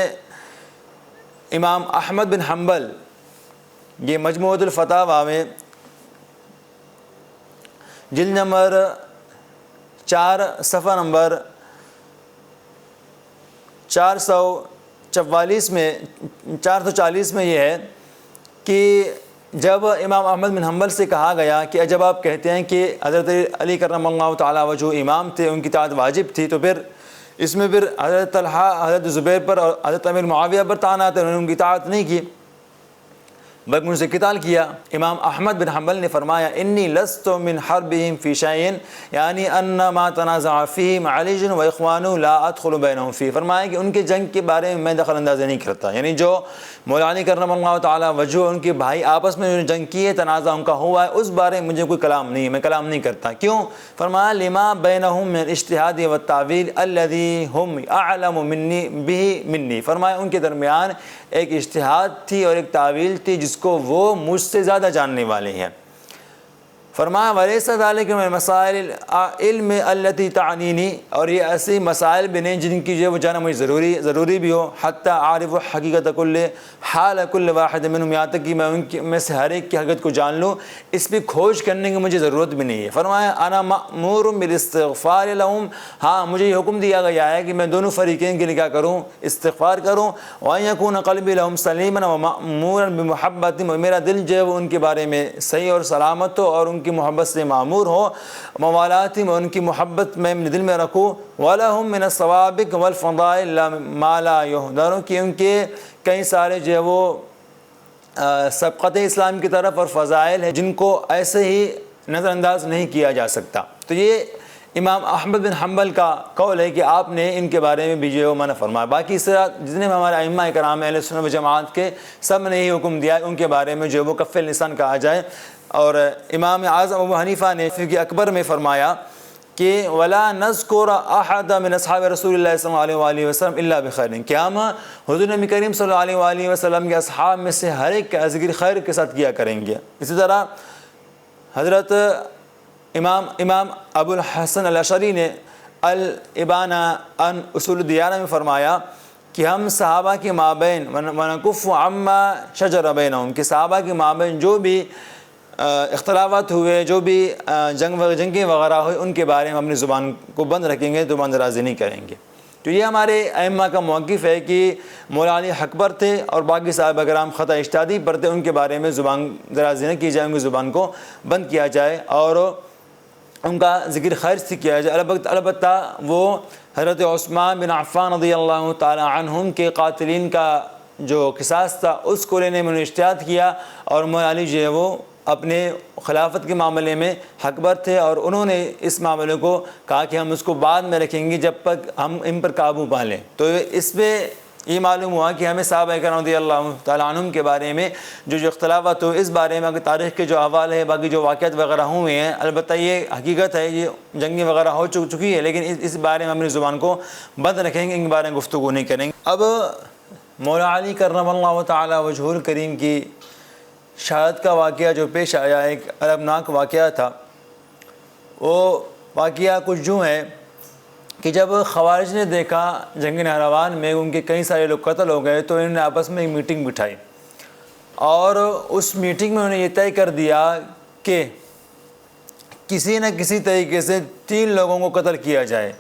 امام احمد بن حنبل یہ مجموعۃ الفتاوی میں جلد نمبر 4 صفحہ نمبر 444 میں یہ ہے کہ جب امام احمد بن حنبل سے کہا گیا کہ جب آپ کہتے ہیں کہ حضرت علی کرم اللہ تعالی وجہہ امام تھے, ان کی اطاعت واجب تھی, تو پھر اس میں پھر حضرت طلحہ, حضرت زبیر پر اور حضرت امیر معاویہ پر طعن آتے, انہوں نے ان کی اطاعت نہیں کی بلکہ ان سے قتال کیا. امام احمد بن حنبل نے فرمایا انی لست من حربهم فی شیء یعنی ان ما تنازع فیہ علی و اخوان لا ادخل بینہم فیہ. فرمایا کہ ان کے جنگ کے بارے میں دخل اندازی نہیں کرتا, یعنی جو مولا علی کرم اللہ تعالی وجہہ ان کے بھائی آپس میں جو جنگ کی ہے, تنازع ان کا ہوا ہے, اس بارے میں مجھے کوئی کلام نہیں ہے, میں کلام نہیں کرتا. کیوں؟ فرمایا لما بینہم من الاجتہاد والتاویل الذی ہم اعلم منی. فرمایا ان کے درمیان ایک اجتہاد تھی اور ایک تعویل تھی جس کو وہ مجھ سے زیادہ جاننے والے ہیں. فرمایا ولیس ذلک من مسائل العلم التي تعنینی, اور یہ ایسی مسائل بھی نہیں جن کی جو وہ جانا مجھے ضروری بھی ہو. حتی عارف حقیقت کل حال کل واحد منہم, یہاں تک کہ میں ان میں سے ہر ایک کی حقیقت کو جان لوں, اس پہ کھوج کرنے کی مجھے ضرورت بھی نہیں ہے. فرمایا انا مأمور بالاستغفار لهم, ہاں مجھے یہ حکم دیا گیا ہے کہ میں دونوں فریقین کے لیے کیا کروں, استغفار کروں. وان یکون قلبی لهم سلیما ومأمورا بمحبت, میرا دل جو ہے وہ ان کے بارے میں صحیح اور سلامت ہو اور ان کی محبت سے معمور ہو، موالاتی میں ان کی محبت میں اپنے دل میں رکھوں، وَلَهُم مِّنَ السَّوَابِقِ وَالْفَضَائِلِ مَا لَا يُهْدَرُ، کہ ان کے کئی سارے جو ہے وہ سبقت اسلام کی طرف اور فضائل ہیں جن کو ایسے ہی نظر انداز نہیں کیا جا سکتا۔ تو یہ امام احمد بن حنبل کا قول ہے کہ آپ نے ان کے بارے میں بھی جو ہے وہ منع فرمایا۔ باقی اس طرح جتنے بھی ہمارے ائمہ کرام اہل سنت و جماعت کے سب نے یہ حکم دیا ان کے بارے میں جو ہے وہ کف اللسان کہا جائے۔ اور امام اعظم ابو حنیفہ نے فقہ اکبر میں فرمایا کہ وَلَا نَذْكُرَ أَحَدًا مِنْ أَصْحَابِ رسول اللہ صلی اللہ علیہ وآلہ وسلم إِلَّا بِخَيْرٍ، کہ ہم حضور نبی کریم صلی اللہ علیہ وآلہ وسلم کے اصحاب میں سے ہر ایک کا ذکر خیر کے ساتھ کیا کریں گے۔ اسی طرح حضرت امام ابو الحسن الاشعری نے الابانہ عن اصول الدیانہ میں فرمایا کہ ہم صحابہ کے مابین وَنَكُفُّ عَمَّا شَجَرَ بَيْنَهُمْ، کہ صحابہ کے مابین جو بھی اختلافات ہوئے، جو بھی جنگیں وغیرہ ہوئے، ان کے بارے میں اپنی زبان کو بند رکھیں گے، زبان درازی نہیں کریں گے۔ تو یہ ہمارے ائمہ کا موقف ہے کہ مولا علی حق پر تھے اور باقی صحابہ کرام خطا اجتہادی پر تھے، ان کے بارے میں زبان درازی نہ کی جائے، ان کی زبان کو بند کیا جائے اور ان کا ذکر خیر سے کیا جائے۔ البتہ وہ حضرت عثمان بن عفان رضی اللہ تعالی عنہم کے قاتلین کا جو قصاص تھا اس کو لینے میں انہوں نے اجتہاد کیا، اور مولا علی جو ہے وہ اپنے خلافت کے معاملے میں حق پر تھے، اور انہوں نے اس معاملے کو کہا کہ ہم اس کو بعد میں رکھیں گے جب تک ہم ان پر قابو پا لیں۔ تو اس پہ یہ معلوم ہوا کہ ہمیں صحابہ کرام رضی اللہ تعالیٰ عنہم کے بارے میں جو اختلافات ہو، اس بارے میں تاریخ کے جو حوالے ہیں، باقی جو واقعات وغیرہ ہوئے ہیں، البتہ یہ حقیقت ہے، یہ جنگیں وغیرہ ہو چکی ہے، لیکن اس بارے میں اپنی زبان کو بند رکھیں گے، ان کے بارے میں گفتگو نہیں کریں گے۔ اب مولا علی کرم اللہ تعالیٰ وجہہ الکریم کی شہادت کا واقعہ جو پیش آیا، ایک المناک واقعہ تھا۔ وہ واقعہ کچھ یوں ہے کہ جب خوارج نے دیکھا جنگ نہروان میں ان کے کئی سارے لوگ قتل ہو گئے، تو انہوں نے آپس میں ایک میٹنگ بٹھائی، اور اس میٹنگ میں انہوں نے یہ طے کر دیا کہ کسی نہ کسی طریقے سے 3 لوگوں کو قتل کیا جائے،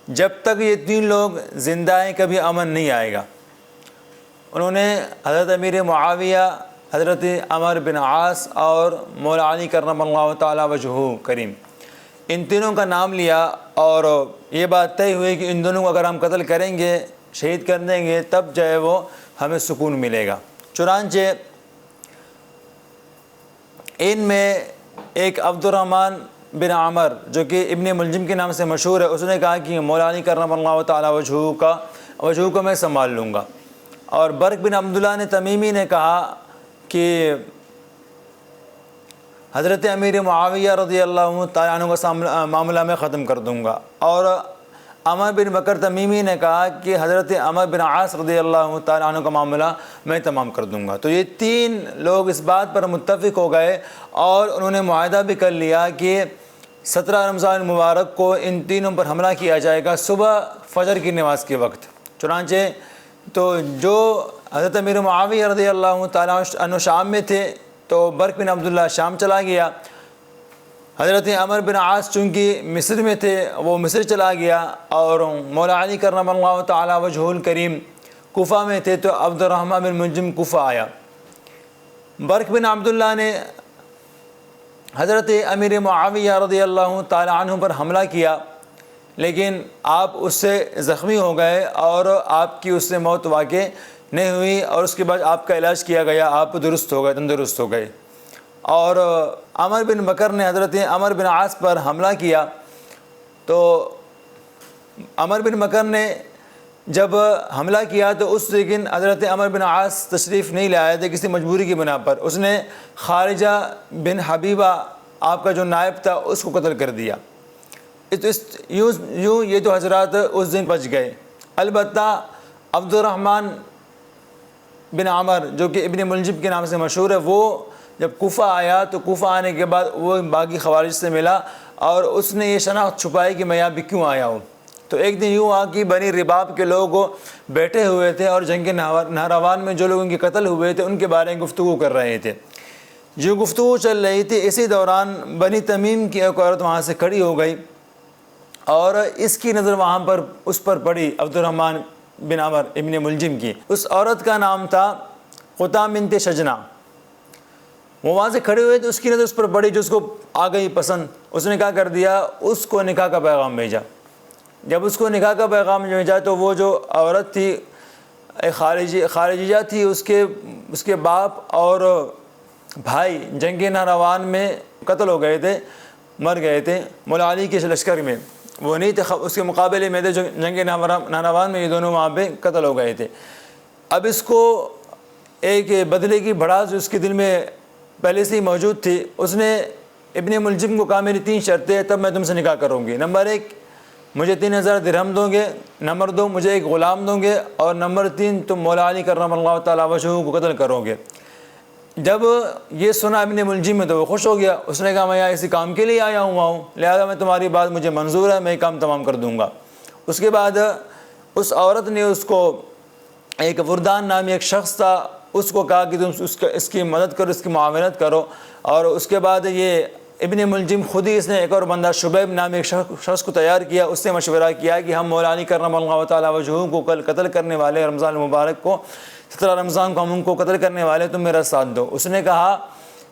جب تک یہ 3 لوگ زندہ ہیں کبھی امن نہیں آئے گا۔ انہوں نے حضرت امیر معاویہ، حضرت عمر بن عاص اور مولا علی کرم اللہ تعالیٰ وجہہ کریم، ان تینوں کا نام لیا، اور یہ بات طے ہوئی کہ ان دونوں کو اگر ہم قتل کریں گے، شہید کر دیں گے، تب جو ہے وہ ہمیں سکون ملے گا۔ چنانچہ ان میں ایک عبد الرحمن بن عمر جو کہ ابن ملجم کے نام سے مشہور ہے، اس نے کہا کہ مولا علی کرم اللہ تعالیٰ وجہہ کو میں سنبھال لوں گا، اور برق بن عبداللہ نے تمیمی نے کہا کہ حضرت امیر معاویہ رضی اللہ تعالیٰ عنہ کا معاملہ میں ختم کر دوں گا، اور عمر بن بکر تمیمی نے کہا کہ حضرت عمر بن عاص رضی اللہ تعالیٰ عنہ کا معاملہ میں تمام کر دوں گا۔ تو یہ 3 لوگ اس بات پر متفق ہو گئے، اور انہوں نے معاہدہ بھی کر لیا کہ 17 رمضان المبارک کو ان تینوں پر حملہ کیا جائے گا صبح فجر کی نماز کے وقت۔ چنانچہ تو جو حضرت امیر معاویہ رضی اللہ تعالیٰ عنہ شام میں تھے، تو برق بن عبداللہ شام چلا گیا، حضرت عمر بن عاص چونکہ مصر میں تھے وہ مصر چلا گیا، اور مولا علی کرم اللہ تعالیٰ وجہہ الکریم کوفہ میں تھے، تو عبد الرحمن بن ملجم کوفہ آیا۔ برق بن عبداللہ نے حضرت امیر معاویہ رضی اللہ تعالیٰ عنہ پر حملہ کیا، لیکن آپ اس سے زخمی ہو گئے، اور آپ کی اس سے موت واقع نہیں ہوئی، اور اس کے بعد آپ کا علاج کیا گیا، آپ درست ہو گئے، تندرست ہو گئے۔ اور عمر بن بکر نے حضرت عمر بن عاص پر حملہ کیا، تو عمر بن بکر نے جب حملہ کیا تو اس لیکن حضرت عمر بن عاص تشریف نہیں لائے تھے کسی مجبوری کی بنا پر، اس نے خارجہ بن حبیبہ آپ کا جو نائب تھا اس کو قتل کر دیا۔ یوں یہ تو حضرات اس دن بچ گئے۔ البتہ عبد الرحمن بن عمر جو کہ ابن ملجم کے نام سے مشہور ہے، وہ جب کوفہ آیا تو کوفہ آنے کے بعد وہ باقی خوارج سے ملا، اور اس نے یہ شناخت چھپائی کہ میں یہاں بھی کیوں آیا ہوں۔ تو ایک دن یوں ہوا کہ بنی رباب کے لوگ بیٹھے ہوئے تھے، اور جنگ نہروان میں جو لوگ ان کے قتل ہوئے تھے ان کے بارے میں گفتگو کر رہے تھے۔ جو گفتگو چل رہی تھی، اسی دوران بنی تمیم کی ایک عورت وہاں سے کھڑی ہو گئی، اور اس کی نظر وہاں پر اس پر پڑی، عبد الرحمن بن عمر ابن ملجم کی۔ اس عورت کا نام تھا قطام بنت شجنہ۔ وہ وہاں سے کھڑے ہوئے تو اس کی نظر اس پر پڑی جو اس کو آ گئی پسند. اس نے کیا کر دیا, اس کو نکاح کا پیغام بھیجا. جب اس کو نکاح کا پیغام بھیجا تو وہ جو عورت تھی خارجیہ تھی, اس کے باپ اور بھائی جنگ نہروان میں قتل ہو گئے تھے, مر گئے تھے مولا علی کے لشکر میں. وہ نہیں تھے, اس کے مقابلے میں تھے جو جنگ نہروان میں, یہ دونوں وہاں پہ قتل ہو گئے تھے. اب اس کو ایک بدلے کی بھڑاس جو اس کے دل میں پہلے سے ہی موجود تھی, اس نے ابن ملجم کو کہا میری 3 شرطیں تب میں تم سے نکاح کروں گی. نمبر 1 مجھے 3000 درہم دو گے, نمبر 2 مجھے ایک غلام دو گے, اور نمبر 3 تم مولا علی کرم اللہ تعالیٰ وجہہ کو قتل کرو گے. جب یہ سنا ابن ملجم میں تو وہ خوش ہو گیا. اس نے کہا میں یہاں اسی کام کے لیے آیا ہوں, لہذا میں تمہاری بات مجھے منظور ہے, میں یہ کام تمام کر دوں گا. اس کے بعد اس عورت نے اس کو, ایک وردان نامی ایک شخص تھا, اس کو کہا کہ تم اس کی مدد کرو, اس کی معاونت کرو. اور اس کے بعد یہ ابن ملجم خود ہی اس نے ایک اور بندہ شبیب نامی ایک شخص کو تیار کیا. اس سے مشورہ کیا کہ ہم مولا علی کرم اللہ تعالیٰ وجہہ کو کل قتل کرنے والے, رمضان المبارک کو 17 رمضان کو ہم ان کو قتل کرنے والے, تم میرا ساتھ دو. اس نے کہا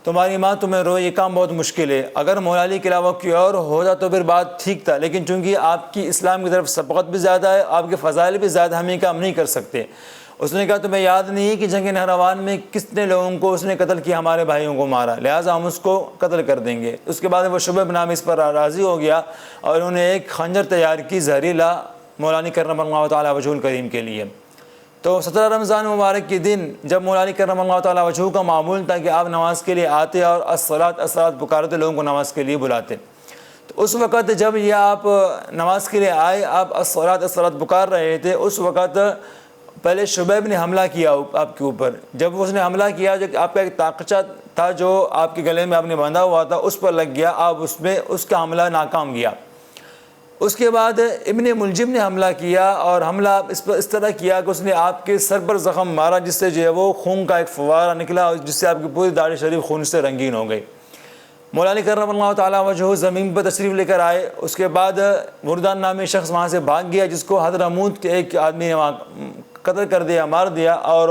تمہاری ماں تمہیں روئے, یہ کام بہت مشکل ہے, اگر مولا علی کے علاوہ کوئی اور ہوتا تو پھر بات ٹھیک تھا, لیکن چونکہ آپ کی اسلام کی طرف سبقت بھی زیادہ ہے, آپ کے فضائل بھی زیادہ, ہم یہ کام نہیں کر سکتے. اس نے کہا تمہیں یاد نہیں کہ جنگ نہروان میں کتنے لوگوں کو اس نے قتل کیا, ہمارے بھائیوں کو مارا, لہٰذا ہم اس کو قتل کر دیں گے. اس کے بعد وہ شبیب نام اس پر راضی ہو گیا اور انہوں نے ایک خنجر تیار کی زہریلا مولا علی کرم اللہ تعالیٰ وجہہ الکریم کے لیے. تو 17 رمضان مبارک کے دن جب مولا علی کرم اللہ تعالیٰ وجہہ کا معمول تھا کہ آپ نماز کے لیے آتے اور الصلاۃ پکارتے, لوگوں کو نماز کے لیے بلاتے, تو اس وقت جب یہ آپ نماز کے لیے آئے, آپ الصلاۃ پکار رہے تھے, اس وقت پہلے شبیب نے حملہ کیا آپ کے اوپر. جب اس نے حملہ کیا, جو آپ کا ایک طاقچہ تھا جو آپ کے گلے میں آپ نے باندھا ہوا تھا, اس پر لگ گیا, آپ اس کا حملہ ناکام گیا. اس کے بعد ابن ملجم نے حملہ کیا, اور حملہ اس طرح کیا کہ اس نے آپ کے سر پر زخم مارا, جس سے جو ہے وہ خون کا ایک فوارہ نکلا, جس سے آپ کی پوری داڑھی شریف خون سے رنگین ہو گئی. مولا علی کرم اللہ تعالیٰ وجہہ زمین پر تشریف لے کر آئے. اس کے بعد وردان نامی شخص وہاں سے بھاگ گیا, جس کو حضرموت کے ایک آدمی نے وہاں قتل کر دیا, مار دیا, اور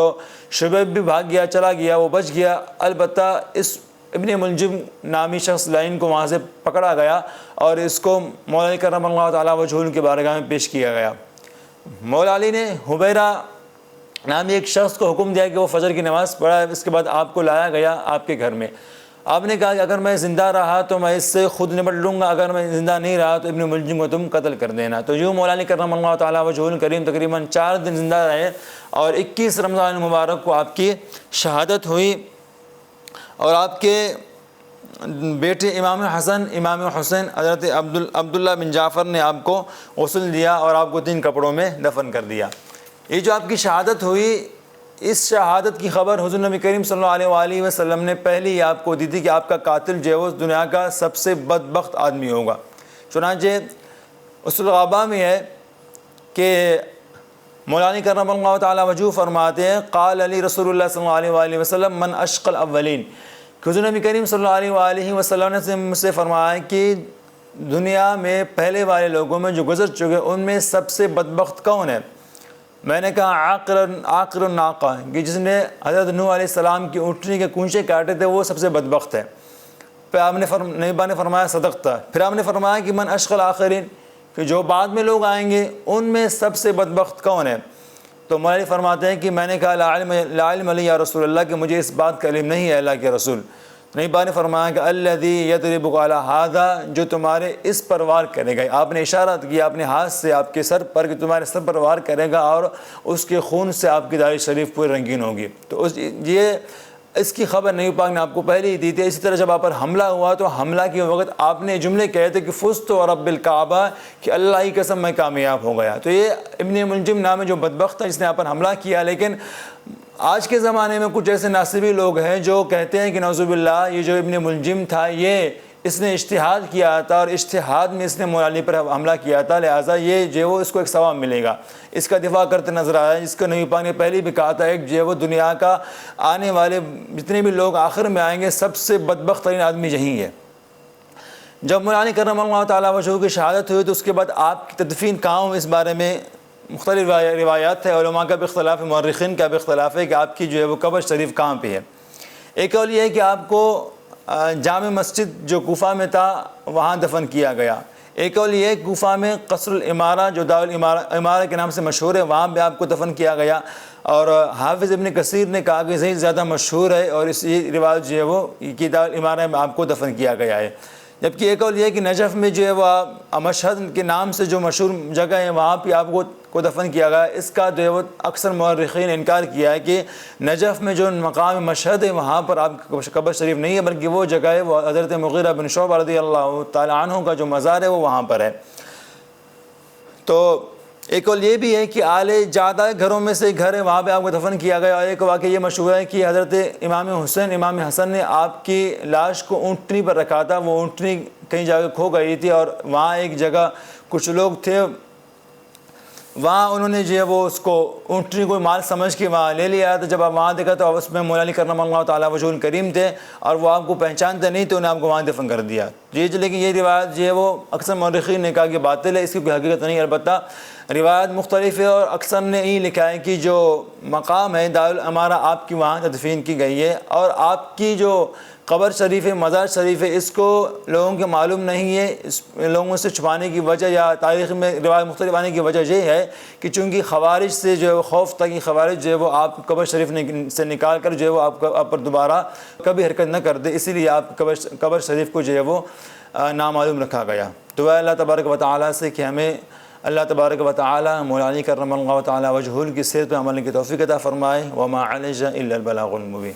شبیب بھی بھاگ گیا, چلا گیا, وہ بچ گیا. البتہ اس ابن ملجم نامی شخص لائن کو وہاں سے پکڑا گیا اور اس کو مولا علی کرم اللہ تعالیٰ وجہہ کے بارگاہ میں پیش کیا گیا. مولا علی نے حبیرہ نامی ایک شخص کو حکم دیا کہ وہ فجر کی نماز پڑھائے. اس کے بعد آپ کو لایا گیا آپ کے گھر میں. آپ نے کہا کہ اگر میں زندہ رہا تو میں اس سے خود نمٹ لوں گا, اگر میں زندہ نہیں رہا تو ابن ملجم کو تم قتل کر دینا. تو یوں مولا علی کرم اللہ تعالیٰ وجہہ الکریم تقریباً 4 دن زندہ رہے, اور 21 رمضان المبارک کو آپ کی شہادت ہوئی. اور آپ کے بیٹے امام حسن امام حسین حضرت عبداللہ بن جعفر نے آپ کو غسل دیا اور آپ کو 3 کپڑوں میں دفن کر دیا. یہ جو آپ کی شہادت ہوئی, اس شہادت کی خبر حضور نبی کریم صلی اللہ علیہ وآلہ وسلم نے پہلے ہی آپ کو دی تھی کہ آپ کا قاتل جو ہے وہ دنیا کا سب سے بدبخت آدمی ہوگا. چنانچہ اصول الغابہ میں ہے کہ مولا علی کرم اللہ تعالیٰ وجہہ فرماتے ہیں قال علی رسول اللہ صلی اللہ علیہ وآلہ وسلم من اشقى الاولین, کہ حضور نبی کریم صلی اللہ علیہ وآلہ وسلم نے مجھ سے فرمایا کہ دنیا میں پہلے والے لوگوں میں جو گزر چکے ان میں سب سے بدبخت کون ہے؟ میں نے کہا عاقر الناقہ, کہ جس نے حضرت نوح علیہ السلام کی اونٹنی کے کونچے کاٹے تھے وہ سب سے بدبخت ہے. پھر آپ نے نبی نے فرمایا صدقتا. پھر آپ نے فرمایا کہ من اشقى الاخرین, کہ جو بعد میں لوگ آئیں گے ان میں سب سے بدبخت کون ہے؟ تو مولا علی فرماتے ہیں کہ میں نے کہا لا علم لی یا رسول اللہ, کہ مجھے اس بات کا علم نہیں ہے اللہ کے رسول. نبی نے فرمایا کہ الذی یضربک علی ھذا, جو تمہارے اس پر وار کرے گا. آپ نے اشارہ کیا اپنے ہاتھ سے آپ کے سر پر کہ تمہارے سر پر وار کرے گا اور اس کے خون سے آپ کی داڑھی شریف پوری رنگین ہوگی. تو یہ اس کی خبر نبی پاک نے آپ کو پہلے ہی دی تھی. اسی طرح جب آپ پر حملہ ہوا تو حملہ کے وقت آپ نے جملے کہے تھے کہ فزت ورب الکعبہ, کہ اللہ کی قسم میں کامیاب ہو گیا. تو یہ ابن ملجم نام جو بدبخت ہے جس نے آپ پر حملہ کیا. لیکن آج کے زمانے میں کچھ ایسے ناصبی لوگ ہیں جو کہتے ہیں کہ نعوذ باللہ یہ جو ابن ملجم تھا یہ اس نے اجتہاد کیا تھا اور اجتہاد میں اس نے مولا علی پر حملہ کیا تھا, لہٰذا یہ جو وہ اس کو ایک ثواب ملے گا. اس کا دفاع کرتے نظر آیا, جس کو نبی پاک نے پہلے بھی کہا تھا ایک جو وہ دنیا کا آنے والے جتنے بھی لوگ آخر میں آئیں گے سب سے بدبخت ترین آدمی یہی ہے. جب مولا علی کرم اللہ تعالیٰ وجہہ کی شہادت ہوئی تو اس کے بعد آپ کی تدفین کہاں ہوئی, اس بارے میں مختلف روایات ہے. علماء کا بھی اختلاف ہے, مورخین کا بھی اختلاف ہے کہ آپ کی جو ہے وہ قبر شریف کہاں پہ ہے. ایک قول یہ ہے کہ آپ کو جامع مسجد جو کوفہ میں تھا وہاں دفن کیا گیا. ایک قول یہ ہے کوفہ میں قصر الامارہ جو دار الامارہ کے نام سے مشہور ہے وہاں بھی آپ کو دفن کیا گیا. اور حافظ ابن کثیر نے کہا کہ زیادہ مشہور ہے اور اس یہ روایت جو ہے وہ کہ دار الامارہ میں آپ کو دفن کیا گیا ہے. جبکہ ایک قول یہ ہے کہ نجف میں جو ہے وہ مشہد کے نام سے جو مشہور جگہ ہے وہاں پہ آپ کو دفن کیا گیا. اس کا جو ہے وہ اکثر مورخین نے انکار کیا ہے کہ نجف میں جو مقام مشہد ہے وہاں پر آپ کی قبر شریف نہیں ہے، بلکہ وہ جگہ ہے وہ حضرت مغیرہ بن شعبہ رضی اللہ تعالیٰ عنہ کا جو مزار ہے وہ وہاں پر ہے. تو ایک قول یہ بھی ہے کہ آل جعدہ گھروں میں سے گھر ہے وہاں پہ آپ کو دفن کیا گیا. اور ایک واقعہ یہ مشہور ہے کہ حضرت امام حسین امام حسن نے آپ کی لاش کو اونٹنی پر رکھا تھا. وہ اونٹنی کہیں جگہ کھو گئی تھی اور وہاں ایک جگہ کچھ لوگ تھے، وہاں انہوں نے جو ہے وہ اس کو اونٹنی کو مال سمجھ کے وہاں لے لیا. تو جب آپ وہاں دیکھا تو اس میں مولا علی کرم اللہ تعالیٰ وجہ الکریم تھے اور وہ آپ کو پہچانتے نہیں تو انہیں آپ کو وہاں دفن کر دیا. لیکن یہ روایت جو ہے وہ اکثر مورخین نے کہا کہ باطل ہے، اس کی کوئی حقیقت نہیں. البتہ روایت مختلف ہے اور اکثر نے یہ لکھا ہے کہ جو مقام ہے دار الامارہ آپ کی وہاں تدفین کی گئی ہے. اور آپ کی جو قبر شریف ہے مزار شریف ہے اس کو لوگوں کے معلوم نہیں ہے. اس لوگوں سے چھپانے کی وجہ یا تاریخ میں روایت مختلف آنے کی وجہ یہ ہے کہ چونکہ خوارج سے جو ہے خوف تھا کہ خوارج جو ہے وہ آپ قبر شریف سے نکال کر جو ہے وہ آپ پر دوبارہ کبھی حرکت نہ کر دے، اسی لیے آپ قبر شریف کو جو ہے وہ نامعلوم رکھا گیا. دعا اللہ تبارک و تعالیٰ سے کہ ہمیں اللہ تبارک و تعالیٰ مولا علی کرم اللہ تعالیٰ وجہہ کی سیرت پہ عمل کی توفیق عطا فرمائے. وما علینا الا البلاغ المبین.